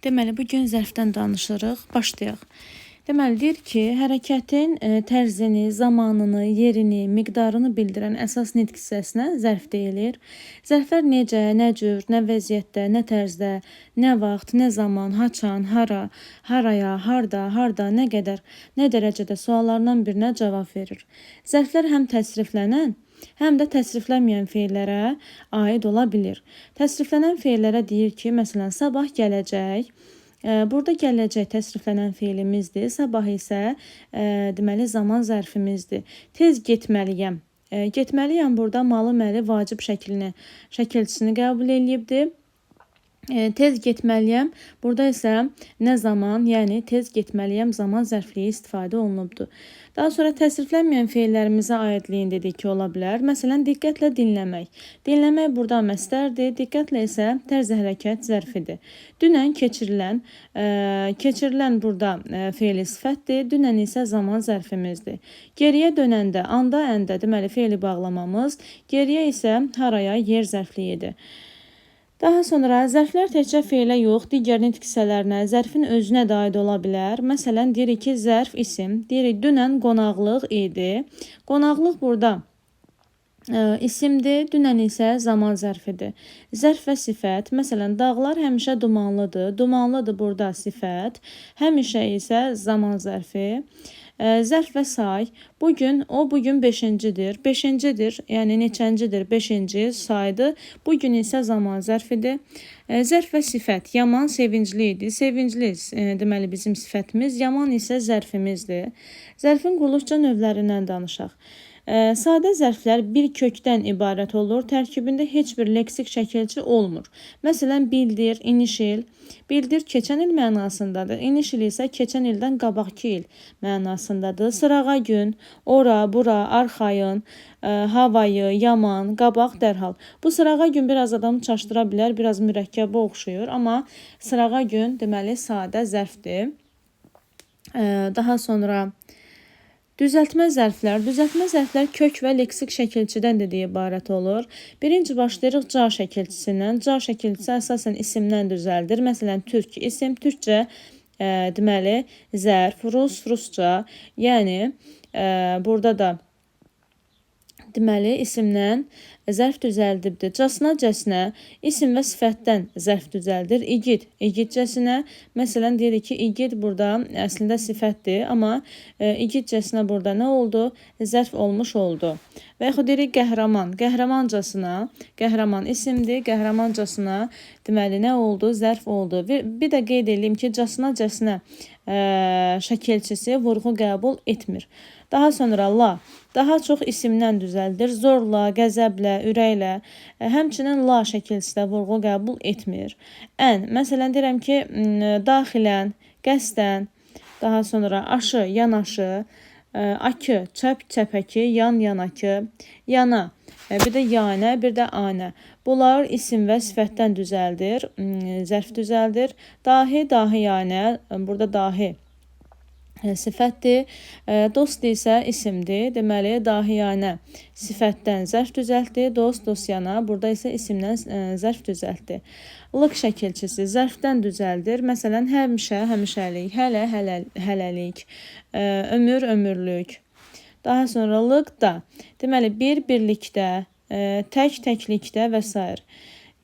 Deməli, bugün zərfdən danışırıq. Başlayaq. Deməli, deyir ki, hərəkətin tərzini, zamanını, yerini, miqdarını bildirən əsas nitq hissəsinə zərf deyilir. Zərflər necə, nə cür, nə vəziyyətdə, nə tərzdə, nə vaxt, nə zaman, haçan, hara, haraya, harda, nə qədər, nə dərəcədə suallarından birinə cavab verir. Zərflər həm təsriflənən, həm də təsriflənməyən feillərə aid ola bilir. Təsriflənən feillərə deyir ki, məsələn, sabah gələcək. Burada gələcək təsriflənən feilimizdir. Sabah isə deməli zaman zərfimizdir. Tez getməliyəm. Getməliyəm burada malı məli vacib şəkilçisini qəbul edibdir. Tez getməliyəm. Burada isə nə zaman, yəni tez getməliyəm zaman zərfliyi istifadə olunubdur. Daha sonra təsriflənməyən feillərimizə aidliyin dedik ki, ola bilər. Məsələn, diqqətlə dinləmək. Dinləmək burada məstərdir, diqqətlə isə tərz hərəkət zərfidir. Dünən keçirilən burada feili sifətdir, dünən isə zaman zərfimizdir. Geriyə dönəndə, anda, əndə deməli feili bağlamamız, geriyə isə haraya yer zərfliyidir. Daha sonra zərflər təkcə feilə yox, digər nitq hissələrinə, zərfin özünə də aid ola bilər. Məsələn, deyirik ki, zərf isim. Deyirik, dünən qonaqlıq idi. Qonaqlıq burada isimdir, dünən isə zaman zərfidir. Zərf və sifət. Məsələn, dağlar həmişə dumanlıdır. Dumanlıdır burada sifət. Həmişə isə zaman zərfi. Zərf və say. Bugün 5-cidir. 5-cidir, yəni neçəncidir? 5-ci saydır. Bugün isə zaman zərfidir. Zərf və sifət. Yaman sevincli idi. Sevincli deməli bizim sifətimiz, yaman isə zərfimizdir. Zərfin quruluşca növlərindən danışaq. Sadə zərflər bir kökdən ibarət olur. Tərkibində heç bir leksik şəkilçi olmur. Məsələn, bildir, inişil. Bildir keçən il mənasındadır. İnişil isə keçən ildən qabaqki il mənasındadır. Sırağa gün, ora, bura, arxayın, havayı, yaman, qabaq, dərhal. Bu sırağa gün biraz adamı çaşdıra bilər, biraz mürəkkəbə oxşuyur. Amma sırağa gün deməli sadə zərfdir. Daha sonra düzəltmə zərflər. Düzəltmə zərflər kök və leksik şəkilçidən də ibarət olur. Birinci başlayırıq ca şəkilçisindən. Ca şəkilçisi əsasən isimdən düzəldir. Məsələn, türk isim, türkcə deməli zərf, rus, rusca. Yəni burada da deməli isimdən zərf düzəldibdir. Casına, cəsinə, isim və sifətdən zərf düzəldir. İgid, igidcəsinə. Məsələn, deyirik ki, igid burada əslində sifətdir, amma igidcəsinə burada nə oldu? Zərf olmuş oldu. Və yaxud deyirik qəhrəman, qəhrəmancasına, qəhrəman isimdir, qəhrəmancasına deməli nə oldu? Zərf oldu. Bir də qeyd edeyim ki, casına, cəsinə şəkilçisi vurğu qəbul etmir. Daha sonra la, daha çox isimdən düzəldir. Zorla, qəzəblə, ürəklə, həmçinin la şəkilçisi də vurğu qəbul etmir. Ən, məsələn, deyirəm ki, daxilən, qəsdən, daha sonra aşı, yanaşı, akı, çəp, çəpəki, yan, yanakı, yana, bir də yanə, bir də anə. Bunlar isim və sifətdən düzəldir, zərf düzəldir. Dahi, dahiyanə, burada dahi sifətdir. Dost isə isimdir. Deməli, dahiyanə sifətdən zərf düzəltdi. Dost, dostyana. Burada isə isimdən zərf düzəltdi. Lıq şəkilçisi zərfdən düzəldir. Məsələn, həmişə, həmişəlik, hələ, hələlik, ömür, ömürlük. Daha sonra lıq da. Deməli, birlikdə, tək, təklikdə və s.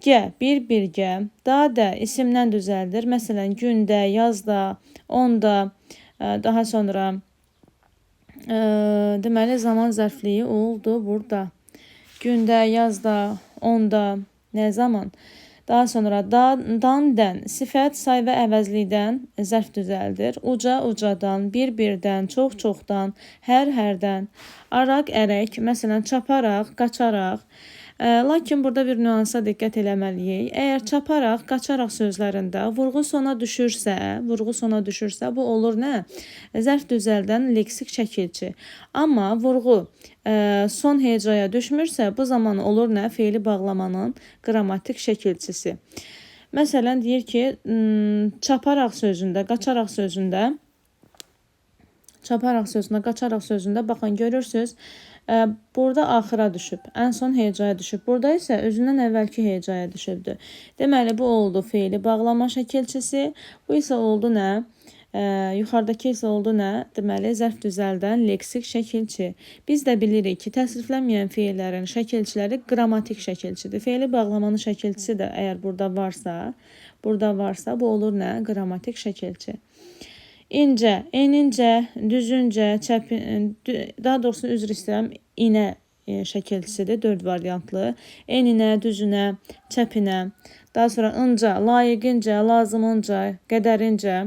Gə, birgə. Da, də isimdən düzəldir. Məsələn, gündə, yazda, onda. Daha sonra deməli zaman zərfliyi oldu burada. Gündə, yazda, onda, nə zaman? Daha sonra dan, dən, sifət, say və əvəzlikdən zərf düzəldir. Uca, ucadan, birdən, çoxdan, hərdən, araq, ərək, məsələn, çaparaq, qaçaraq. Lakin burada bir nüansa diqqət eləməliyik. Əgər çaparaq, qaçaraq sözlərində vurğu sona düşürsə, bu olur nə? Zərf düzəldən leksik şəkilçi. Amma vurğu son hecaya düşmürsə, bu zaman olur nə? Feili bağlamanın qrammatik şəkilçisi. Məsələn, deyir ki, çaparaq sözündə, qaçaraq sözündə, qaçaraq sözündə, baxın, görürsünüz, Burada axıra düşüb, ən son hecaya düşüb. Burada isə özündən əvvəlki hecaya düşübdür. Deməli, bu oldu feili bağlama şəkilçisi. Bu isə oldu nə? Yuxarıdakı isə oldu nə? Deməli, zərf düzəldən leksik şəkilçi. Biz də bilirik ki, təsriflənməyən feillərin şəkilçiləri qrammatik şəkilçidir. Feili bağlamanın şəkilçisi də əgər burada varsa, bu olur nə? Qrammatik şəkilçi. İncə, enincə, düzüncə, daha doğrusu üzr istəyirəm, inə şəkilçisidir, 4 variantlı. Eninə, düzünə, çəpinə, daha sonraınca, layiqincə, lazımınca, qədərincə.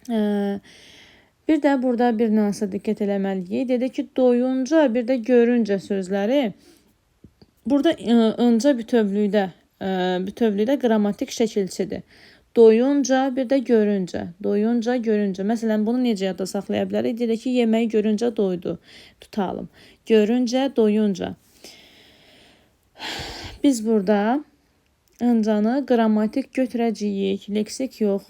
Bir də burada bir nüansa diqqət eləməliyik. Dedi ki, doyunca, bir də görüncə sözləri. Buradaınca bütövlükdə qrammatik şəkilçidir. Doyunca, bir də görüncə. Doyunca, görüncə. Məsələn, bunu necə yadda saxlaya bilərik? Deyək ki, yeməyi görüncə doydu. Tutalım. Görüncə, doyunca. Biz buradaıncanı qrammatik götürəcəyik. Leksik yox.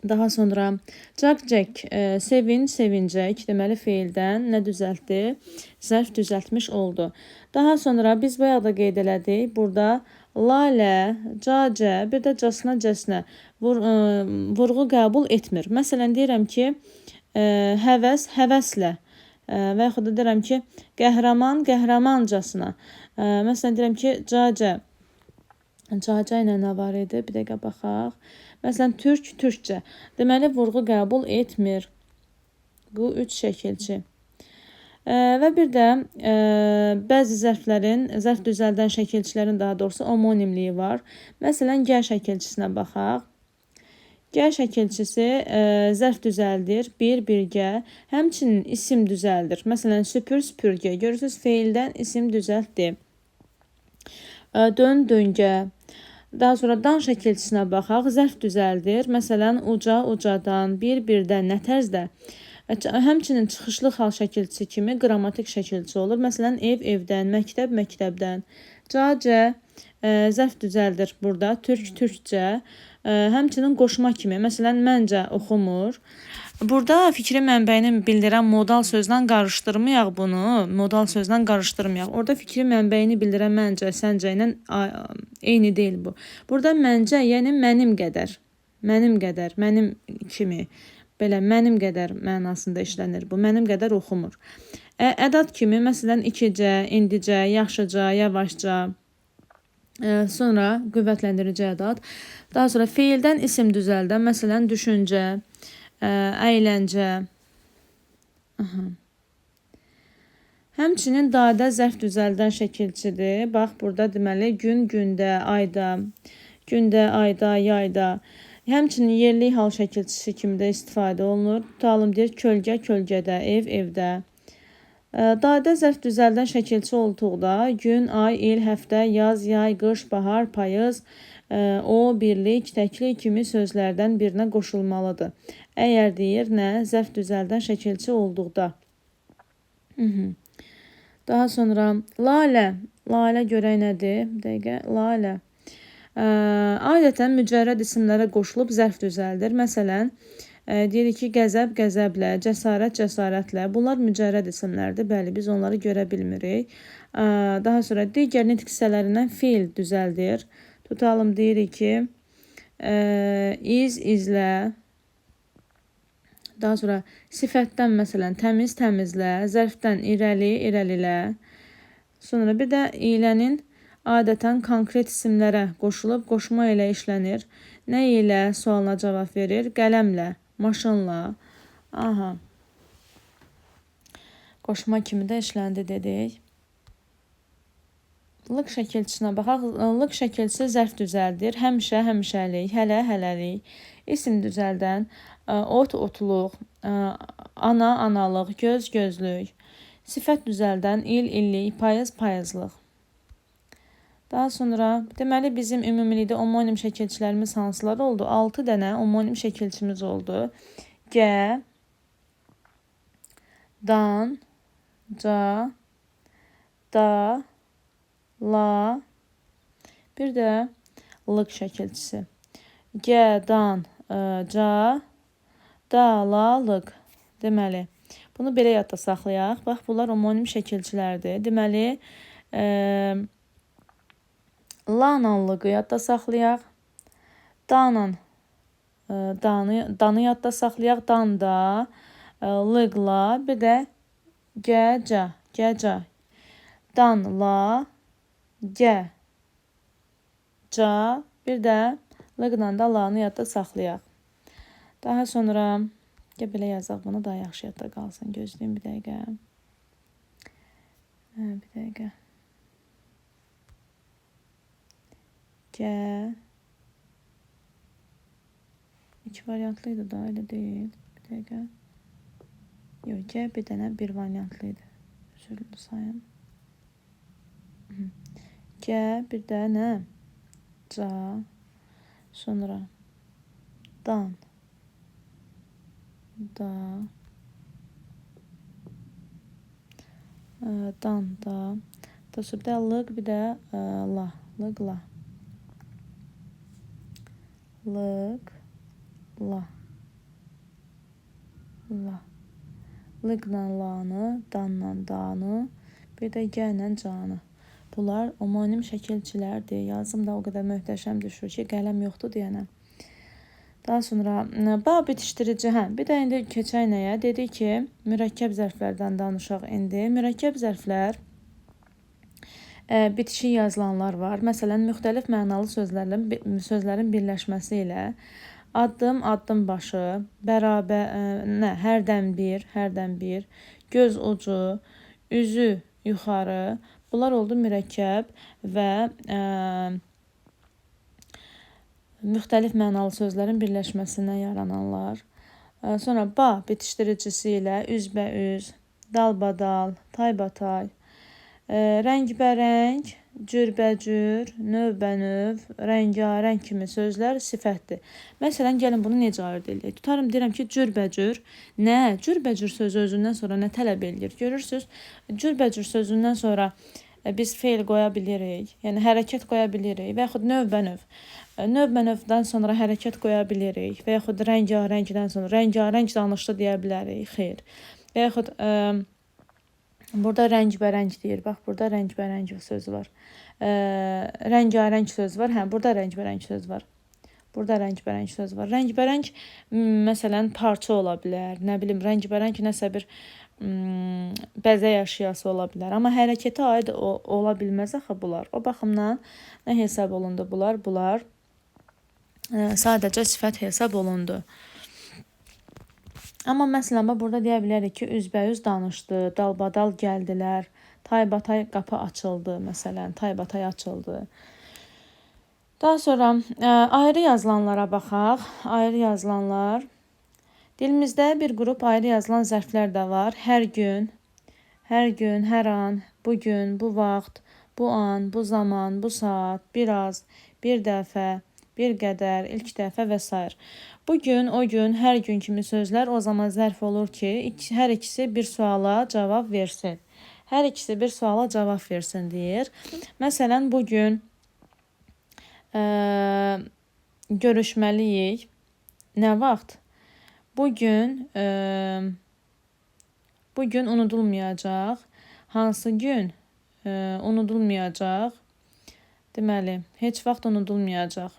Daha sonra cəq-cək, sevin, sevincək. Deməli, feildən nə düzəltdi? Zərf düzəltmiş oldu. Daha sonra biz bayaq da qeyd elədik. Burada lalə, cacə, bir də casına, cəsnə vurğu qəbul etmir. Məsələn, deyirəm ki, həvəs, həvəslə və yaxud da deyirəm ki, qəhrəman, qəhrəmancasına. Məsələn, deyirəm ki, cacə. Cacə ilə nə var idi? Bir dəqiqə baxaq. Məsələn, türk, türkcə. Deməli, vurğu qəbul etmir. Bu 3 şəkilçi. Və bir də bəzi zərflərin, zərf düzəldən şəkilçilərin daha doğrusu homonimliyi var. Məsələn, gəl şəkilçisinə baxaq. Gəl şəkilçisi zərf düzəldir, birgə, həmçinin isim düzəldir. Məsələn, süpür, süpürgə. Görürsünüz, feildən isim düzəltdi. Dön, döngə. Daha sonra dan şəkilçisinə baxaq, zərf düzəldir. Məsələn, uca, ucadan, birdən, nə tərzdə. Həmçinin çıxışlı xal şəkilçisi kimi qrammatik şəkilçi olur. Məsələn, ev, evdən, məktəb, məktəbdən. Cacə, zərf düzəldir burada, türk, türkcə. Həmçinin qoşma kimi. Məsələn, məncə oxumur. Burada fikri mənbəyini bildirən modal sözlə qarışdırmayaq bunu. Modal sözlə qarışdırmayaq. Orada fikri mənbəyini bildirən məncə, səncə ilə eyni deyil bu. Burada məncə, yəni mənim qədər. Mənim qədər, mənim kimi. Belə mənim qədər mənasında işlənir bu. Mənim qədər oxumur. Ədad kimi, məsələn, ikicə, indicə, yaxşıca, yavaşca. Sonra qüvvətləndirici ədad. Daha sonra feildən isim düzəldən, məsələn, düşüncə, əyləncə. Həmçinin dadə zərf düzəldən şəkilçidir. Bax, burada deməli gün, gündə, ayda, yayda. Həmçinin yerli hal şəkilçisi kimi də istifadə olunur. Tutalım, deyir, kölgə, kölgədə, ev, evdə. Dadə zərf düzəldən şəkilçi olduqda gün, ay, il, həftə, yaz, yay, qış, bahar, payız, o, birlik, təklik kimi sözlərdən birinə qoşulmalıdır. Əgər deyir, nə? Zərf düzəldən şəkilçi olduqda. Daha sonra lalə. Lalə görək nədir? Bir dəqiqə, lalə. Adətən mücərrəd isimlərə qoşulub zərf düzəldir. Məsələn, deyirik ki, qəzəb, qəzəblə, cəsarət, cəsarətlə. Bunlar mücərrəd isimlərdir. Bəli, biz onları görə bilmirik. Daha sonra digər nitq hissələrindən feil düzəldir. Tutalım, deyirik ki, iz, izlə. Daha sonra sifətdən, məsələn, təmiz, təmizlə. Zərfdən irəli, irəlilə. Sonra bir də ilənin adətən konkret isimlərə qoşulub, qoşma ilə işlənir. Nə ilə sualına cavab verir? Qələmlə, maşınla. Qoşma kimi də işləndi dedik. Lıq şəkilçisinə baxaq. Lıq şəkilçisi zərf düzəldir. Həmişə, həmişəlik, hələ, hələlik. İsim düzəldən ot, otluq, ana, analıq, göz, gözlük. Sifət düzəldən il, illik, payız, payızlıq. Daha sonra, deməli, bizim ümumilikdə homonim şəkilçilərimiz hansılar oldu? 6 dənə homonim şəkilçimiz oldu. Gə, dan, ca, da, la, bir də lıq şəkilçisi. Gə, dan, ca, da, la, lıq. Deməli, Bunu belə yadda saxlayaq. Bax, bunlar homonim şəkilçilərdir. Deməli, lananlığı yadda saxlayaq. Danı yadda saxlayaq. Danda, lıqla, bir də gəca. Danla, gəca, bir də lıqla da lanı yadda saxlayaq. Daha sonra belə yazaq bunu, daha yaxşı yadda qalsın. Gözləyin bir dəqiqə. Bir dəqiqə. İki variantlıydı da, elə deyil. Bir dəqiqə. Yox, bir dənə bir variantlıydı. Üzürlü sayın. Bir dənə ca, sonra dan, da, bir də lıq, bir də la, lıqla. Lıqla lanı, danla danı, bir də gəllə canı. Bunlar homonim şəkilçilərdir. Yazım da o qədər möhtəşəm düşür ki, qələm yoxdur deyənə. Daha sonra bitişdirici, bir də indi keçək nəyə? Dedik ki, mürəkkəb zərflərdən danışaq indi. Mürəkkəb zərflər bitişik yazılanlar var. Məsələn, müxtəlif mənalı sözlərin birləşməsi ilə addım başı, hərdən bir, göz ucu, üzü yuxarı. Bunlar oldu mürəkkəb və müxtəlif mənalı sözlərin birləşməsindən yarananlar. Sonra bitişdiricisi ilə üzbəüz, dalbadal, taybatay, rəngbərəng, cürbəcür, növbənöv, rəngarəng kimi sözlər sifətdir. Məsələn, gəlin bunu necə ayırd edək? Tutarım, deyirəm ki, cürbəcür. Nə? Cürbəcür sözü özündən sonra nə tələb edir? Görürsünüz, cürbəcür sözündən sonra biz feil qoya bilirik, yəni hərəkət qoya bilirik və yaxud növbənöv. Növbənövdən sonra hərəkət qoya bilirik və yaxud rəngarəngdən sonra rəngarəng danışdı deyə bilərik, xeyr. Və yaxud burada rəngbərəng deyir, bax, burada rəngbərəng sözü var. Rəngarəng söz var, burada rəngbərəng söz var. Burada rəngbərəng söz var. Rəngbərəng, məsələn, parça ola bilər, nə bilim, rəngbərəng nəsə bir bəzək əşyası ola bilər. Amma hərəkətə aid ola bilməz axı bunlar. O baxımdan nə hesab olundu bunlar? Bunlar sadəcə sifət hesab olundu. Amma məsələn, burada deyə bilərik ki, üzbəüz danışdı, dalbadal gəldilər, taybatay qapı açıldı, məsələn, taybatay açıldı. Daha sonra ayrı yazılanlara baxaq. Ayrı yazılanlar. Dilimizdə bir qrup ayrı yazılan zərflər də var. Hər gün, hər an, bugün, bu vaxt, bu an, bu zaman, bu saat, biraz, bir dəfə, bir qədər, ilk dəfə və s. Bugün, o gün, hər gün kimi sözlər o zaman zərf olur ki, hər ikisi bir suala cavab versin. Hər ikisi bir suala cavab versin deyir. Məsələn, bugün görüşməliyik. Nə vaxt? Bugün unudulmayacaq. Hansı gün unudulmayacaq? Deməli, heç vaxt unudulmayacaq.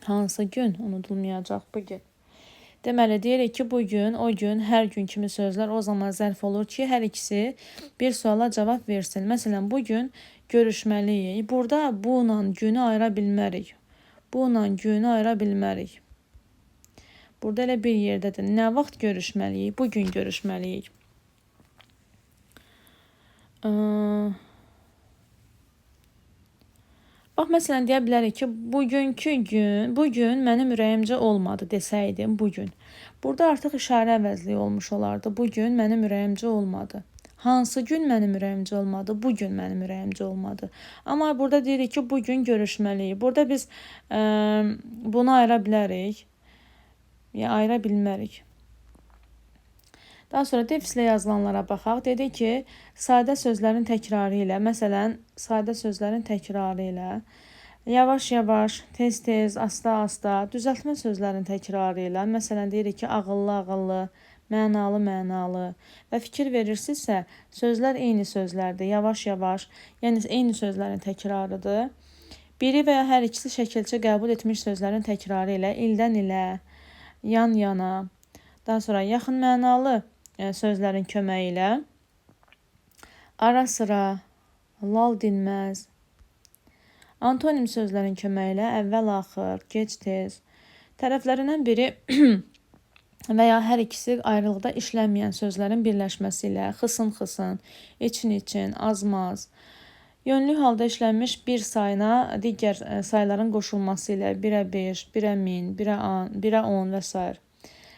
Hansı gün unudulmayacaq bugün? Deməli, deyirik ki, bugün, o gün, hər gün kimi sözlər o zaman zərf olur ki, hər ikisi bir suala cavab versin. Məsələn, bugün görüşməliyik. Burada bununla günü ayıra bilmərik. Bununla günü ayıra bilmərik. Burada elə bir yerdədir. Nə vaxt görüşməliyik? Bugün görüşməliyik. Bax, məsələn, deyə bilərik ki, bugün mənim ürəyimcə olmadı desəydim, bugün. Burada artıq işarə əvəzliyi olmuş olardı. Bugün mənim ürəyimcə olmadı. Hansı gün mənim ürəyimcə olmadı? Bugün mənim ürəyimcə olmadı. Amma burada deyirik ki, bugün görüşməliyik. Burada biz bunu ayıra bilərik. Ya ayıra bilmərik. Daha sonra defislə yazılanlara baxaq. Dedik ki, sadə sözlərin təkrarı ilə, məsələn, sadə sözlərin təkrarı ilə, yavaş-yavaş, tez-tez, asta-asta, düzəltmə sözlərin təkrarı ilə, məsələn, deyirik ki, ağıllı-ağıllı, mənalı və fikir verirsinizsə, sözlər eyni sözlərdir, yavaş-yavaş, yəni eyni sözlərin təkrarıdır. Biri və ya hər ikisi şəkilçi qəbul etmiş sözlərin təkrarı ilə ildən ilə, yan-yana, daha sonra yaxın mənalı sözlərin köməyi ilə ara-sıra, lal-dinməz, antonim sözlərin köməyi ilə əvvəl-axır, gec-tez, tərəflərindən biri və ya hər ikisi ayrılıqda işlənməyən sözlərin birləşməsi ilə xısın-xısın, için-için, az-maz, yönlü halda işlənmiş bir sayına digər sayların qoşulması ilə 1-ə 5, 1-ə 1000, 1-ə 10 və s.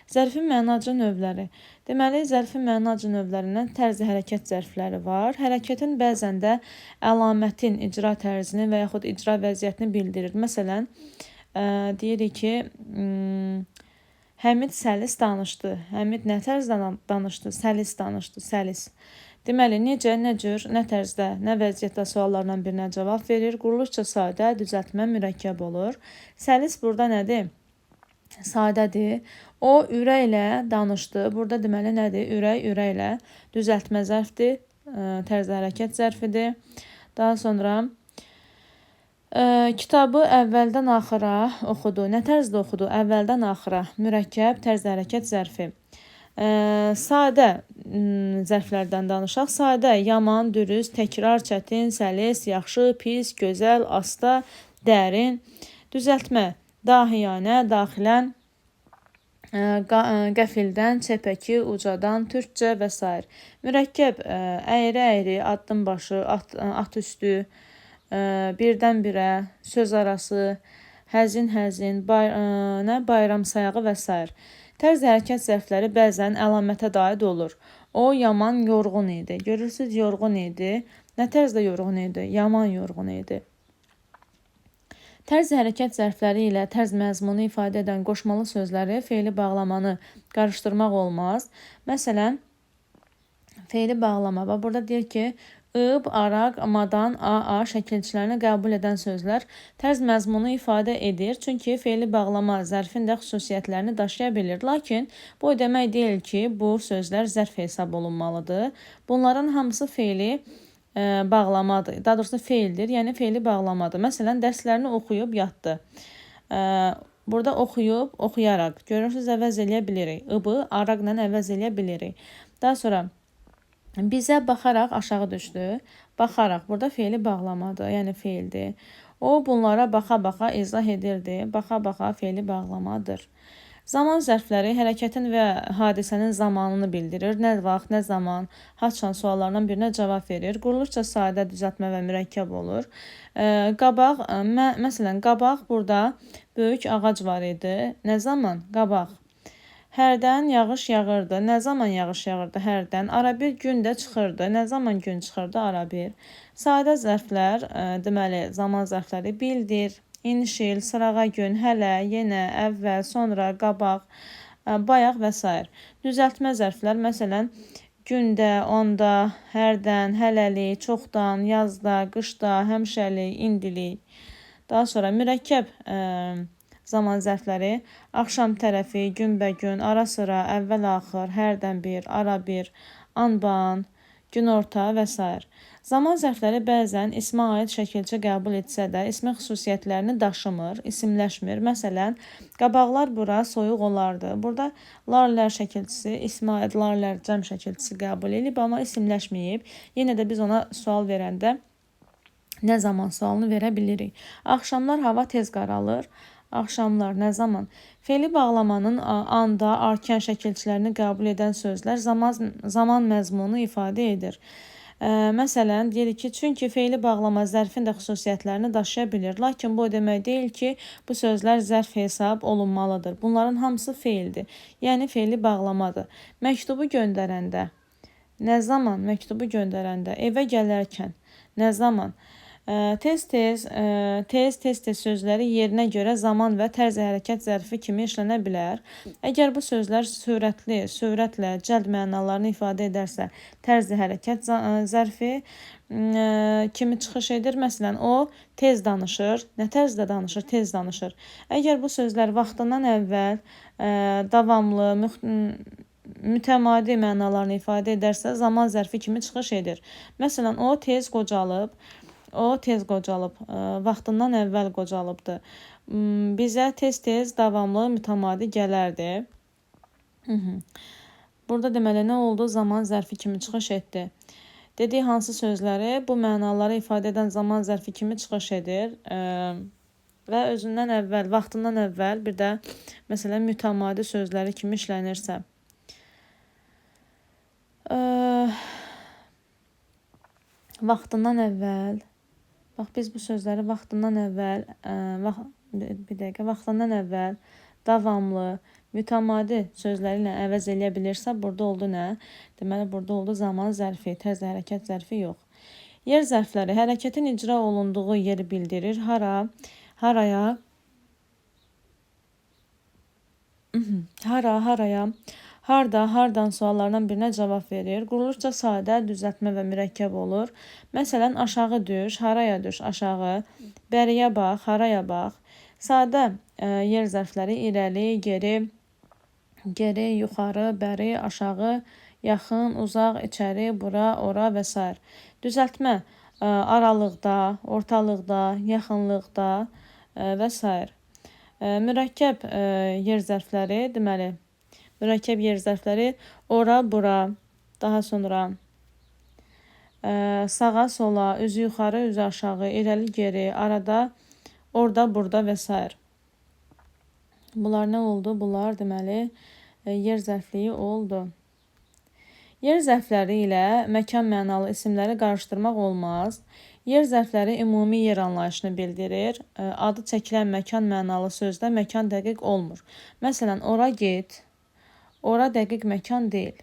Zərfin mənaca növləri. Deməli, zərfin mənaca növlərindən tərzi hərəkət zərfləri var. Hərəkətin bəzən də əlamətin icra tərzini və yaxud icra vəziyyətini bildirir. Məsələn, deyirik ki, Həmid səlis danışdı. Həmid nə tərzdə danışdı? Səlis danışdı, səlis. Deməli, necə, nə cür, nə tərzdə, nə vəziyyətdə suallardan birinə cavab verir. Quruluşca sadə, düzəltmə mürəkkəb olur. Səlis burada nədir? Sadədir. O ürəklə danışdı. Burada deməli nədir? Ürəklə düzəltmə zərfdir. Tərzi hərəkət zərfidir. Daha sonra kitabı əvvəldən axıra oxudu. Nə tərzdə oxudu? Əvvəldən axıra. Mürəkkəb, tərzi hərəkət zərfi. Sadə zərflərdən danışaq. Sadə, yaman, dürüst, təkrar, çətin, səlis, yaxşı, pis, gözəl, asta, dərin. Düzəltmə, dahiyanə, daxilən, qəfildən, çəpəki, ucadan, türkcə və s. Mürəkkəb, əyri-əyri, addım başı, at üstü, birdən-birə, söz arası, həzin-həzin, bayram sayağı və s. Tərz hərəkət zərfləri bəzən əlamətə də aid olur. O yaman yorğun idi. Görürsünüz, yorğun idi. Nə tərzdə yorğun idi? Yaman yorğun idi. Tərz hərəkət zərfləri ilə tərz məzmunu ifadə edən qoşmalı sözləri, feili bağlamanı qarışdırmaq olmaz. Məsələn, feili bağlama. Burada deyir ki, ıb, araq, madan, a şəkilçilərini qəbul edən sözlər tərz məzmunu ifadə edir. Çünki feili bağlama zərfin də xüsusiyyətlərini daşıya bilir. Lakin bu demək deyil ki, bu sözlər zərf hesab olunmalıdır. Bunların hamısı feili bağlamadır. Daha doğrusu feildir, yəni feili bağlamadır. Məsələn, dərslərini oxuyub yatdı. Burada oxuyub, oxuyaraq. Görürsünüz, əvəz eləyə bilirik. Ibı, araqla əvəz eləyə bilirik. Daha sonra bizə baxaraq aşağı düşdü. Baxaraq, burada feili bağlamadır, yəni feildir. O, bunlara baxa-baxa izah edirdi. Baxa-baxa feili bağlamadır. Zaman zərfləri hərəkətin və hadisənin zamanını bildirir. Nə vaxt, nə zaman, haçan suallarından birinə cavab verir. Quruluşca sadə, düzəltmə və mürəkkəb olur. Qabaq, məsələn, qabaq burada böyük ağac var idi. Nə zaman? Qabaq. Hərdən yağış yağırdı. Nə zaman yağış yağırdı? Hərdən. Ara bir gün də çıxırdı. Nə zaman gün çıxırdı? Ara bir. Sadə zərflər, deməli, zaman zərfləri bildir. İnşil, sırağa gün, hələ, yenə, əvvəl, sonra, qabaq, bayaq və s. Düzəltmə zərflər, məsələn, gündə, onda, hərdən, hələlik, çoxdan, yazda, qışda, həmişəlik, indilik. Daha sonra mürəkkəb zaman zərfləri, axşam tərəfi, günbəgün, ara-sıra, əvvəl-axır, hərdən bir, ara bir, anban, günorta və s. Zaman zərfləri bəzən ismə aid şəkilçi qəbul etsə də, ismi xüsusiyyətlərini daşımır, isimləşmir. Məsələn, qabaqlar bura soyuq olardı. Burada larlər şəkilçisi, ismə aid larlər cəm şəkilçisi qəbul edib, amma isimləşməyib. Yenə də biz ona sual verəndə nə zaman sualını verə bilirik. Axşamlar hava tez qaralır. Axşamlar, nə zaman? Feili bağlamanın anda, arkan şəkilçilərini qəbul edən sözlər zaman məzmunu ifadə edir. Məsələn, deyirik ki, çünki feili bağlama zərfin də xüsusiyyətlərini daşıya bilir. Lakin bu demək deyil ki, bu sözlər zərf hesab olunmalıdır. Bunların hamısı feildir. Yəni, feili bağlamadır. Məktubu göndərəndə, nə zaman? Məktubu göndərəndə, evə gələrkən, nə zaman? Tez-tez sözləri yerinə görə zaman və tərz hərəkət zərfi kimi işlənə bilər. Əgər bu sözlər sürətlə cəld mənalarını ifadə edərsə, tərz hərəkət zərfi kimi çıxış edir. Məsələn, o tez danışır. Nə tərzdə danışır? Tez danışır. Əgər bu sözlər vaxtından əvvəl, davamlı, mütəmadi mənalarını ifadə edərsə, zaman zərfi kimi çıxış edir. Məsələn, o tez qocalıb, vaxtından əvvəl qocalıbdı. Bizə tez-tez davamlı mütəmadi gələrdi. Burada deməli nə oldu? Zaman zərfi kimi çıxış etdi. Dediyi hansı sözləri bu mənaları ifadə edən zaman zərfi kimi çıxış edir? Və özündən əvvəl, vaxtından əvvəl, bir də məsələn mütəmadi sözləri kimi işlənirsə. Vaxtından əvvəl, bax biz bu sözləri vaxtından əvvəl, vaxtından əvvəl, davamlı, mütəmadi sözləri ilə əvəz eləyə bilirsə, burada oldu nə? Deməli, burada oldu zaman zərfi, tez hərəkət zərfi yox. Yer zərfləri hərəkətin icra olunduğu yeri bildirir. Haraya, harda, hardan suallarından birinə cavab verir. Quruluşca sadə, düzəltmə və mürəkkəb olur. Məsələn, aşağı düş, haraya düş, aşağı, bəriyə bax, haraya bax. Sadə yer zərfləri irəli, geri, yuxarı, bəri, aşağı, yaxın, uzaq, içəri, bura, ora və s. Düzəltmə aralıqda, ortalıqda, yaxınlıqda və s. Mürəkkəb yer zərfləri, deməli, mürəkkəb yer zərfləri ora, bura, daha sonra sağa, sola, üzü yuxarı, üzü aşağı, irəli, geri, arada, orada, burada və s. Bunlar nə oldu? Bunlar deməli yer zərfliyi oldu. Yer zərfləri ilə məkan mənalı isimləri qarışdırmaq olmaz. Yer zərfləri ümumi yer anlayışını bildirir. Adı çəkilən məkan mənalı sözdə məkan dəqiq olmur. Məsələn, ora get, ora dəqiq məkan deyil.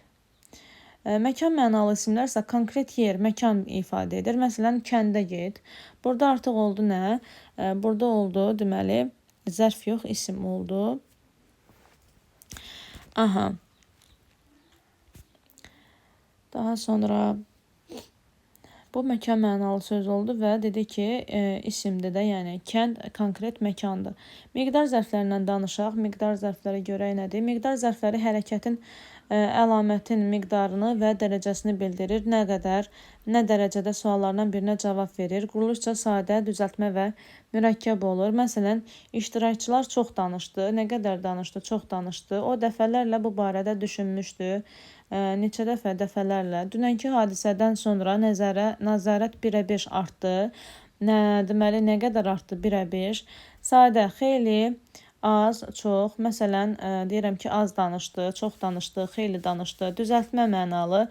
Məkan mənalı isimlər isə konkret yer, məkan ifadə edir. Məsələn, kəndə get. Burada artıq oldu nə? Burada oldu, deməli, zərf yox, isim oldu. Daha sonra bu məkan mənalı söz oldu və dedi ki, isimdir də, yəni kənd konkret məkandır. Miqdar zərflərindən danışaq. Miqdar zərfləri görək nədir? Miqdar zərfləri hərəkətin əlamətin miqdarını və dərəcəsini bildirir. Nə qədər, nə dərəcədə suallarından birinə cavab verir. Quruluşca sadə, düzəltmə və mürəkkəb olur. Məsələn, iştirakçılar çox danışdı. Nə qədər danışdı? Çox danışdı. O dəfələrlə bu barədə düşünmüşdü. Neçə dəfə, dəfələrlə. Dünənki hadisədən sonra nəzarət birə-bir artdı. Deməli, nə qədər artdı? Birə-bir. Sadə, xeyli, az, çox. Məsələn, deyirəm ki, az danışdı, çox danışdı, xeyli danışdı. Düzəltmə mənalı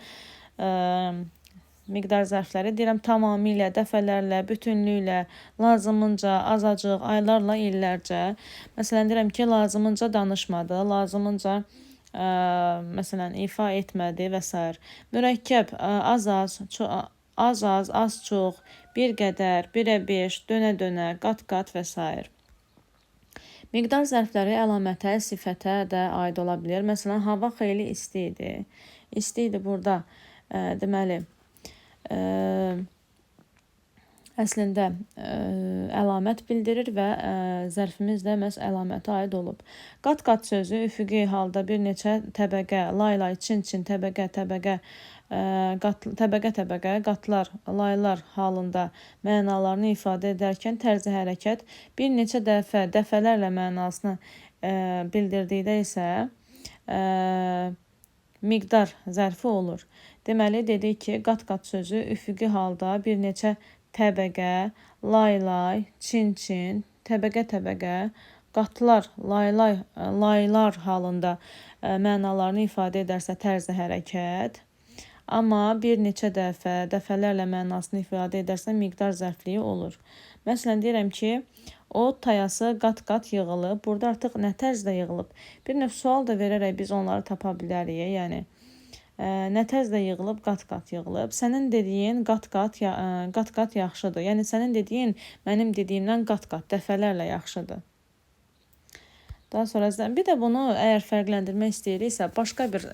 miqdar zərfləri deyirəm tamamilə, dəfələrlə, bütünlüklə, lazımınca, azacıq, aylarla, illərcə. Məsələn, deyirəm ki, lazımınca danışmadı, lazımınca məsələn, ifa etmədi və s. Mürəkkəb, az-az, az-çox, bir qədər, birə-bir, dönə-dönə, qat-qat və s. Miqdar zərfləri əlamətə, sifətə də aid ola bilir. Məsələn, hava xeyli isti idi. İsti idi burada, deməli, əslində əlamət bildirir və zərfimiz də məhz əlamətə aid olub. Qat-qat sözü üfüqi halda bir neçə təbəqə, lay-lay, çin-çin, təbəqə-təbəqə, təbəqə-təbəqə, qatlar, laylar halında mənalarını ifadə edərkən tərzi hərəkət bir neçə dəfə, dəfələrlə mənasını bildirdikdə isə miqdar zərfi olur. Deməli, dedik ki, qat-qat sözü üfüqi halda bir neçə təbəqə, lay-lay, çin-çin, təbəqə-təbəqə, qatlar, laylar halında mənalarını ifadə edərsə tərzi hərəkət. Amma bir neçə dəfə, dəfələrlə mənasını ifadə edərsə miqdar zərfliyi olur. Məsələn, deyirəm ki, o tayası qat-qat yığılıb. Burada artıq nə tərzdə yığılıb? Bir növ sual da verərək biz onları tapa bilərik. Yəni, nə tərzdə yığılıb? Qat-qat yığılıb. Sənin dediyin qat-qat yaxşıdır. Yəni, sənin dediyin mənim dediyimdən qat-qat, dəfələrlə yaxşıdır. Daha sonra bir də bunu əgər fərqləndirmək istəyiriksə, başqa bir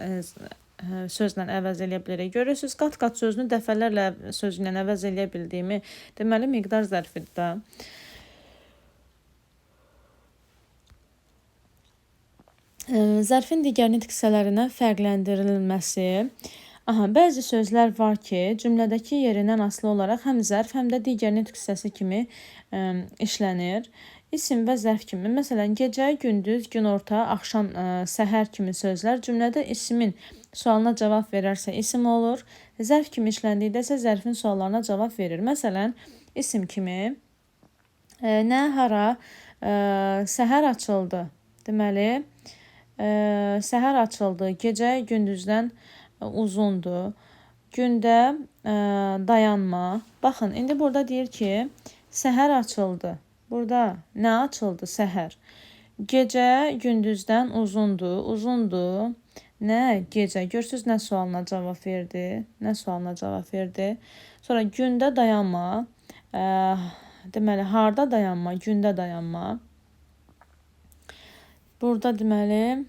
sözlə əvəz eləyə bilərik. Görürsünüz, qat-qat sözünü dəfələrlə sözlə əvəz eləyə bildiyimi, deməli, miqdar zərfidir də. Zərfin digər nitq hissələrindən fərqləndirilməsi. Bəzi sözlər var ki, cümlədəki yerindən asılı olaraq həm zərf, həm də digər nitq hissəsi kimi işlənir. İsim və zərf kimi. Məsələn, gecə, gündüz, günorta, axşam, səhər kimi sözlər cümlədə ismin sualına cavab verərsə isim olur. Zərf kimi işləndikdə isə zərfin suallarına cavab verir. Məsələn, isim kimi nə, hara, səhər açıldı. Deməli, səhər açıldı, gecə gündüzdən uzundur, gündə dayanma. Baxın, indi burada deyir ki, səhər açıldı. Burada nə açıldı? Səhər. Gecə gündüzdən uzundur, uzundur. Nə? Gecə. Görürsünüz nə sualına cavab verdi? Nə sualına cavab verdi? Sonra gündə dayanma. Deməli, harda dayanma? Gündə dayanma. Burada deməli,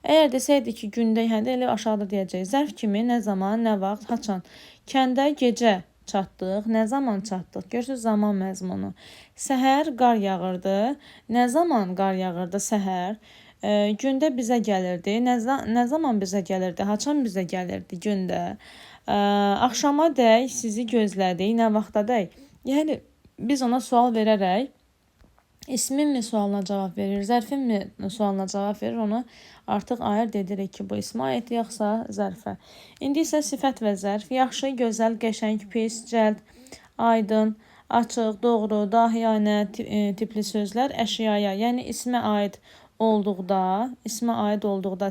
əgər desəydi ki, gündə, elə aşağıda deyəcək. Zərf kimi nə zaman, nə vaxt, haçan. Kəndə gecə çatdıq, nə zaman çatdıq? Görürsünüz zaman məzmunu. Səhər qar yağırdı. Nə zaman qar yağırdı? Səhər. Gündə bizə gəlirdi. Nə zaman bizə gəlirdi? Haçan bizə gəlirdi? Gündə. Axşama dək sizi gözlədik. Nə vaxtadək? Yəni biz ona sual verərək ismin mi sualına cavab verir, zərfin mi sualına cavab verir, onu artıq ayırd edirik ki, bu ismə aid yoxsa zərfə. İndi isə sifət və zərf. Yaxşı, gözəl, qəşəng, pis, cəld, aydın, açıq, doğru, dahiyanə tipli sözlər əşyaya, yəni ismə aid olduqda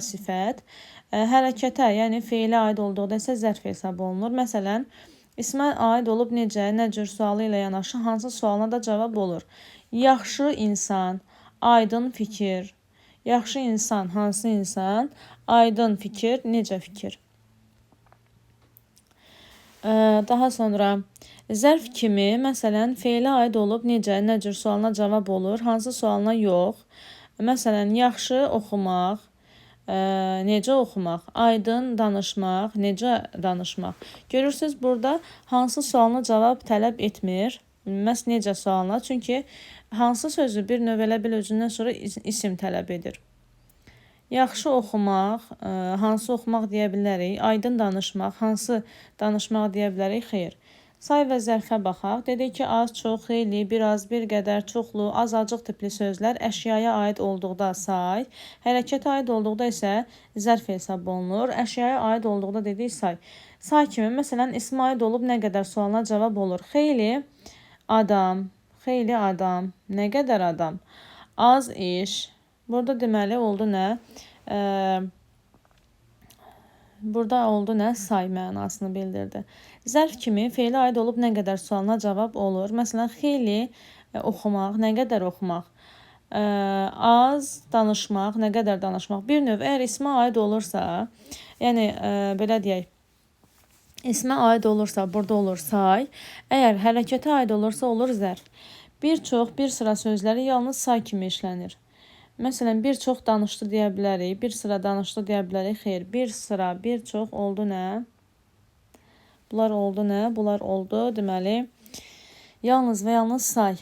sifət, hərəkətə, yəni feilə aid olduqda isə zərf hesab olunur. Məsələn, ismə aid olub necə, nə cür sualı ilə yanaşı hansı sualına da cavab olur. Yaxşı insan, aydın fikir. Yaxşı insan, hansı insan? Aydın fikir, necə fikir? Daha sonra zərf kimi, məsələn, feilə aid olub necə, nə cür sualına cavab olur, hansı sualına yox. Məsələn, yaxşı oxumaq, necə oxumaq, aydın danışmaq, necə danışmaq. Görürsünüz, burada hansı sualına cavab tələb etmir. Məhz necə sualına, çünki hansı sözü bir növ elə bil özündən sonra isim tələb edir. Yaxşı oxumaq, hansı oxumaq deyə bilərik. Aydın danışmaq, hansı danışmaq deyə bilərik. Xeyr. Say və zərfə baxaq. Dedik ki, az, çox, xeyli, biraz, bir qədər, çoxlu, azacıq tipli sözlər əşyaya aid olduqda say, hərəkətə aid olduqda isə zərf hesab olunur. Əşyaya aid olduqda dedik say. Say kimi, məsələn, ismə aid olub nə qədər sualına cavab olur. Xeyli adam, xeyli adam, nə qədər adam, az iş. Burada deməli oldu nə? Burada oldu nə? Say mənasını bildirdi. Zərf kimi feilə aid olub nə qədər sualına cavab olur. Məsələn, xeyli oxumaq, nə qədər oxumaq. Az danışmaq, nə qədər danışmaq. Bir növ, əgər ismə aid olursa, yəni belə deyək, ismə aid olursa, burada olur say. Əgər hərəkətə aid olursa, olur zərf. Bir çox, bir sıra sözləri yalnız say kimi işlənir. Məsələn, bir çox danışdı deyə bilərik, bir sıra danışdı deyə bilərik. Xeyr, bir sıra, bir çox oldu nə? Bunlar oldu nə? Bunlar oldu, deməli, yalnız və yalnız say.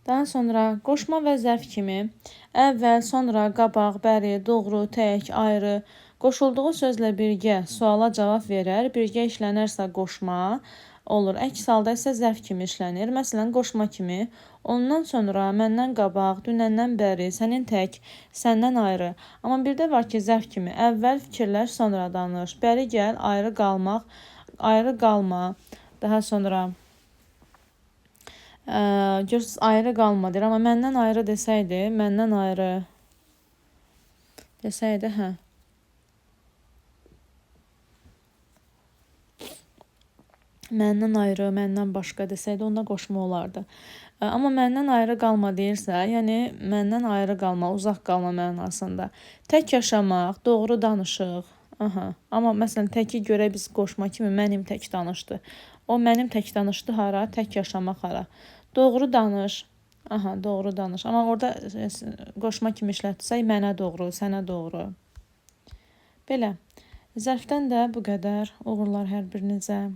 Daha sonra qoşma və zərf kimi əvvəl, sonra, qabaq, bəri, doğru, tək, ayrı, qoşulduğu sözlə birgə suala cavab verər. Birgə işlənərsə qoşma olur. Əks halda isə zərf kimi işlənir. Məsələn, qoşma kimi ondan sonra, məndən qabaq, dünəndən bəri, sənin tək, səndən ayrı. Amma bir də var ki, zərf kimi əvvəl fikirləş, sonra danış. Bəri gəl, ayrı qalmaq, ayrı qalma. Daha sonra görürsünüz, ayrı qalmadır. Amma məndən ayrı desəydi, məndən ayrı desəydi, məndən ayrı, məndən başqa desəydi, onda qoşma olardı. Amma məndən ayrı qalma deyirsə, yəni məndən ayrı qalma, uzaq qalma mənasında. Tək yaşamaq, doğru danışıq. Amma məsələn, təki görə biz qoşma kimi mənim tək danışdı. O mənim tək danışdı hara, tək yaşamaq hara. Doğru danış. Doğru danış. Amma orada qoşma kimi işlətsək, mənə doğru, sənə doğru. Belə. Zərfdən də bu qədər. Uğurlar hər birinizə.